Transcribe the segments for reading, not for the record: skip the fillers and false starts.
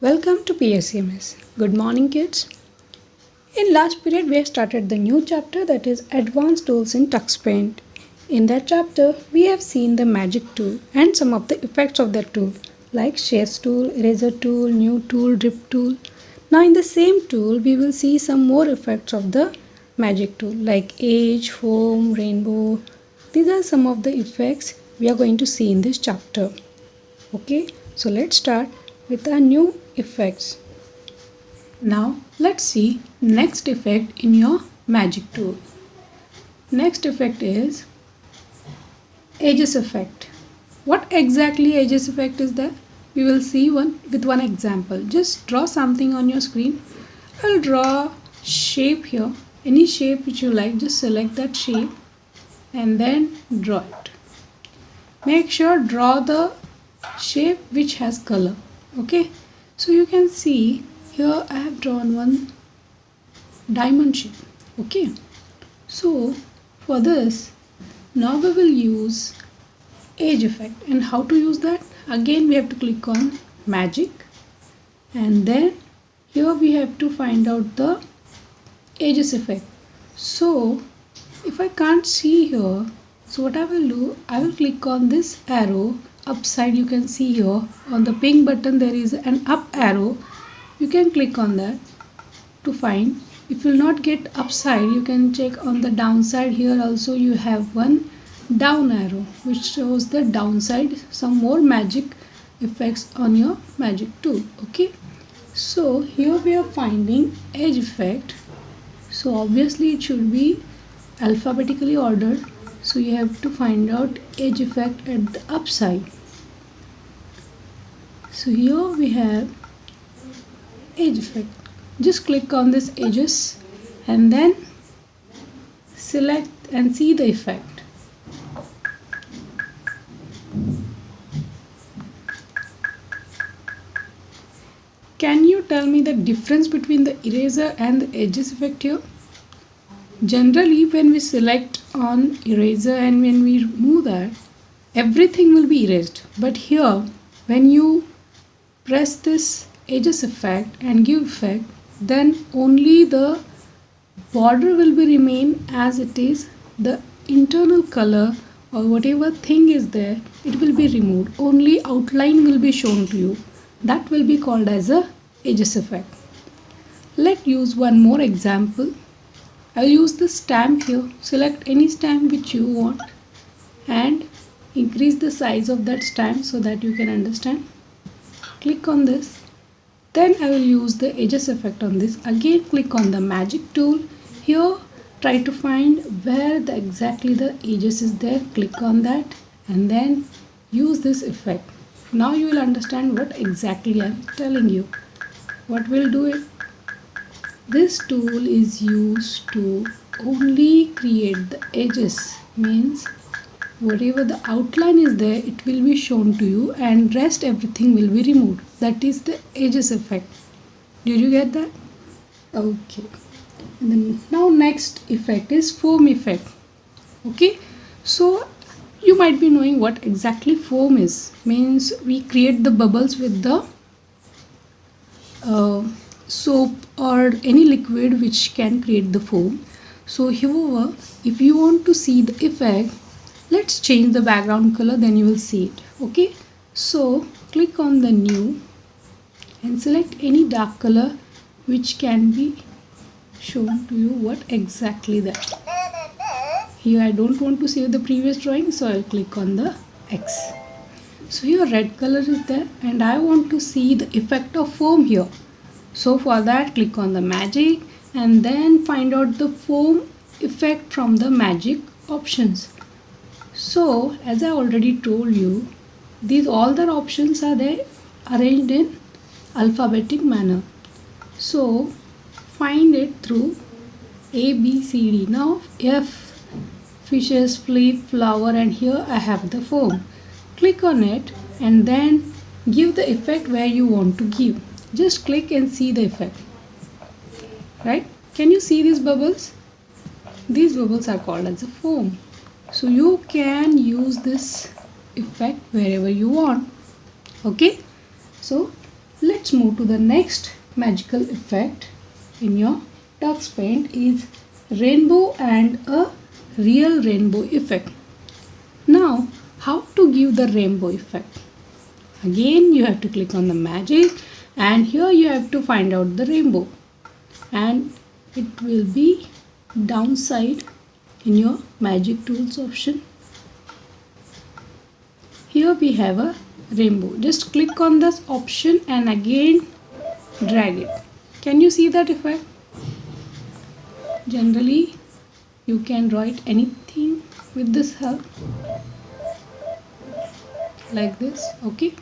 Welcome to PSCMS. Good morning, kids. In last period, we have started the new chapter, that is Advanced Tools in TuxPaint. In that chapter, we have seen the magic tool and some of the effects of that tool, like shades tool, eraser tool, new tool, drip tool. Now in the same tool, we will see some more effects of the magic tool, like edge, foam, rainbow. These are some of the effects we are going to see in this chapter. Okay, so let's start with our new effects. Now let's see next effect in your magic tool. Next effect is edges effect. What exactly edges effect is that? We will see one with one example. Just draw something on your screen. I'll draw shape here. Any shape which you like, just select that shape and then draw it. Make sure draw the shape which has color. Okay, so you can see here I have drawn one diamond shape. Okay, so for this now we will use edge effect. And how to use that? Again we have to click on magic and then here we have to find out the edges effect. So if I can't see here, so what I will do, I will click on this arrow upside. You can see here on the pink button there is an up arrow. You can click on that to find. If you will not get upside, you can check on the downside. Here also you have one down arrow which shows the downside, some more magic effects on your magic tool. Okay, so here we are finding edge effect. So obviously it should be alphabetically ordered, so you have to find out edge effect at the upside. So here we have edge effect. Just click on this edges and then select and see the effect. Can you tell me the difference between the eraser and the edges effect here? Generally when we select on eraser and when we remove that, everything will be erased. But here when you press this edges effect and give effect, then only the border will be remain as it is. The internal color or whatever thing is there, it will be removed. Only outline will be shown to you. That will be called as a edges effect. Let's use one more example. I'll use the stamp here. Select any stamp which you want and increase the size of that stamp so that you can understand. Click on this. Then I will use the edges effect on this. Again click on the magic tool. Here try to find where exactly the edges is there. Click on that and then use this effect. Now you will understand what exactly I am telling you. What we'll do is, this tool is used to only create the edges, means whatever the outline is there, it will be shown to you and rest everything will be removed. That is the edges effect. Did you get that? Okay. And then now next effect is foam effect. Okay, so you might be knowing what exactly foam is. Means we create the bubbles with the soap or any liquid which can create the foam. So however, if you want to see the effect, let's change the background color, then you will see it. Okay, so click on the new and select any dark color which can be shown to you what exactly that. Here I don't want to save the previous drawing, so I'll click on the X. So here red color is there and I want to see the effect of foam here. So for that click on the magic and then find out the foam effect from the magic options. So as I already told you, these all the options are there arranged in alphabetic manner. So find it through A, B, C, D. Now F, fishes, flip, flower, and here I have the foam. Click on it and then give the effect where you want to give. Just click and see the effect. Right? Can you see these bubbles? These bubbles are called as a foam. So you can use this effect wherever you want. Okay? So Let's move to the next magical effect in your Tux Paint is rainbow and a real rainbow effect. Now, how to give the rainbow effect? Again, you have to click on the magic and here you have to find out the rainbow, and it will be downside in your magic tools option. Here we have a rainbow. Just click on this option and again drag it. Can you see that effect? Generally you can write anything with this help, like this. Okay,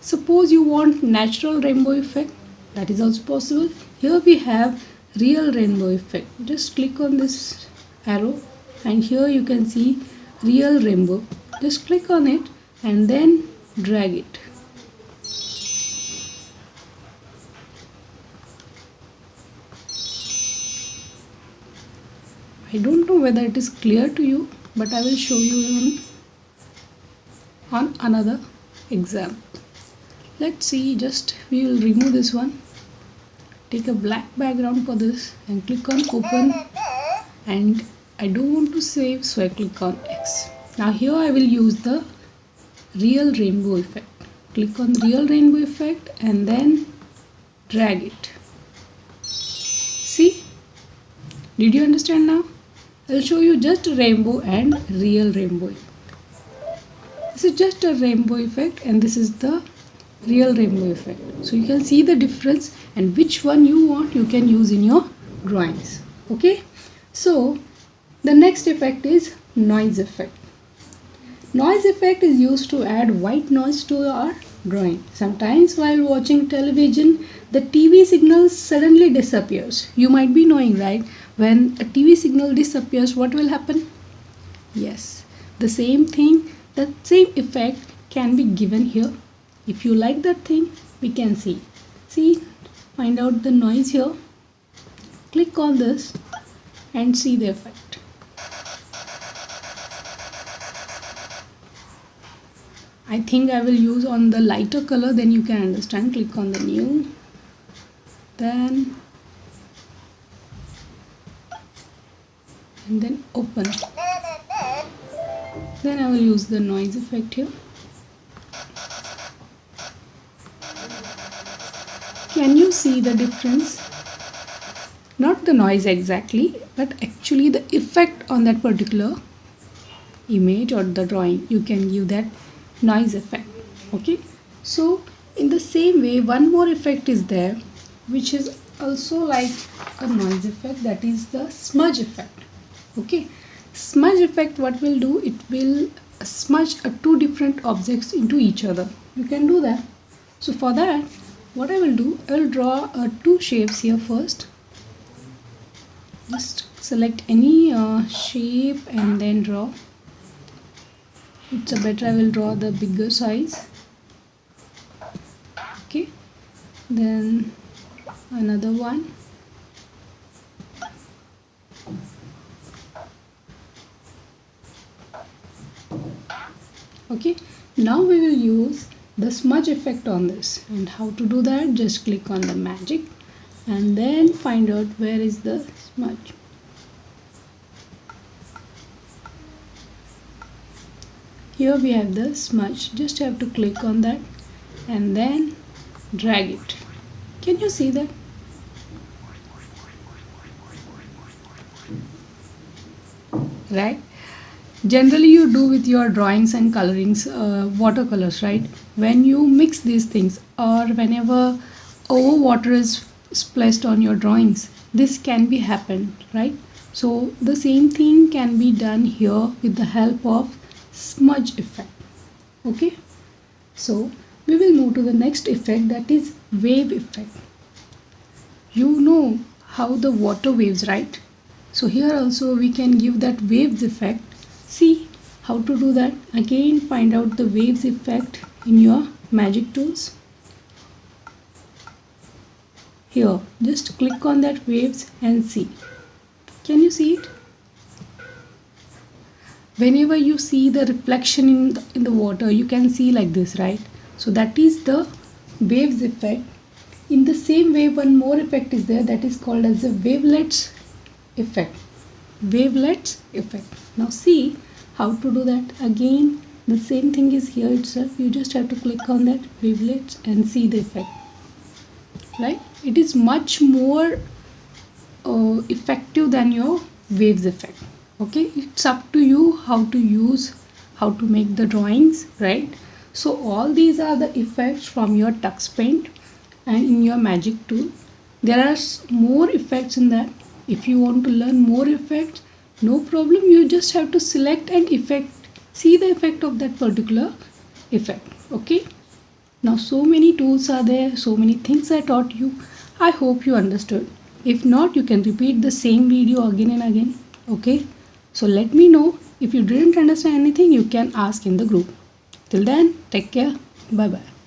suppose you want natural rainbow effect, that is also possible. Here we have real rainbow effect. Just click on this arrow and here you can see real rainbow. Just click on it and then drag it. I don't know whether it is clear to you, but I will show you on another example. Let's see, just we will remove this one. Take a black background for this and click on open, and I don't want to save, so I click on X. Now here I will use the real rainbow effect. Click on real rainbow effect and then drag it. See? Did you understand now? I'll show you just rainbow and real rainbow effect. This is just a rainbow effect and this is the real rainbow effect. So you can see the difference, and which one you want you can use in your drawings. Okay? So the next effect is noise effect. Noise effect is used to add white noise to our drawing. Sometimes while watching television, the TV signal suddenly disappears. You might be knowing, right? When a TV signal disappears, what will happen? Yes, the same thing, the same effect can be given here. If you like that thing, we can see. See, find out the noise here. Click on this and see the effect. I think I will use on the lighter color, then you can understand. Click on the new, then and then open. Then I will use the noise effect here. Can you see the difference? Not the noise exactly, but actually the effect on that particular image or the drawing. You can give that noise effect. Okay, so in the same way, one more effect is there which is also like a noise effect, that is the smudge effect. Okay, smudge effect, what will do, it will smudge two different objects into each other. You can do that. So for that, what I will do, I will draw two shapes here first. Just select any shape and then draw. It's a better, I will draw the bigger size. Okay, then another one. Okay, now we will use the smudge effect on this. And how to do that? Just click on the magic and then find out where is the smudge. Here we have the smudge. Just have to click on that and then drag it. Can you see that? Right? Generally you do with your drawings and colorings, watercolors, right? When you mix these things or whenever over water is splashed on your drawings, this can be happen, right? So the same thing can be done here with the help of smudge effect. Okay, so we will move to the next effect, that is wave effect. You know how the water waves, right? So here also we can give that waves effect. See how to do that. Again, find out the waves effect in your magic tools. Here, just click on that waves and see. Can you see it? Whenever you see the reflection in the water, you can see like this, right? So that is the waves effect, in the same way one more effect is there that is called as a wavelets effect. Wavelets effect. Now see how to do that. Again the same thing is here itself. You just have to click on that wavelets and see the effect. Right? It is much more effective than your waves effect. Okay, it's up to you how to use, how to make the drawings, right? So all these are the effects from your Tux Paint and in your magic tool. There are more effects in that. If you want to learn more effects, no problem, you just have to select an effect, see the effect of that particular effect. Okay, now so many tools are there, so many things I taught you. I hope you understood. If not, you can repeat the same video again and again. Okay, so let me know. If you didn't understand anything, you can ask in the group. Till then, take care. Bye bye.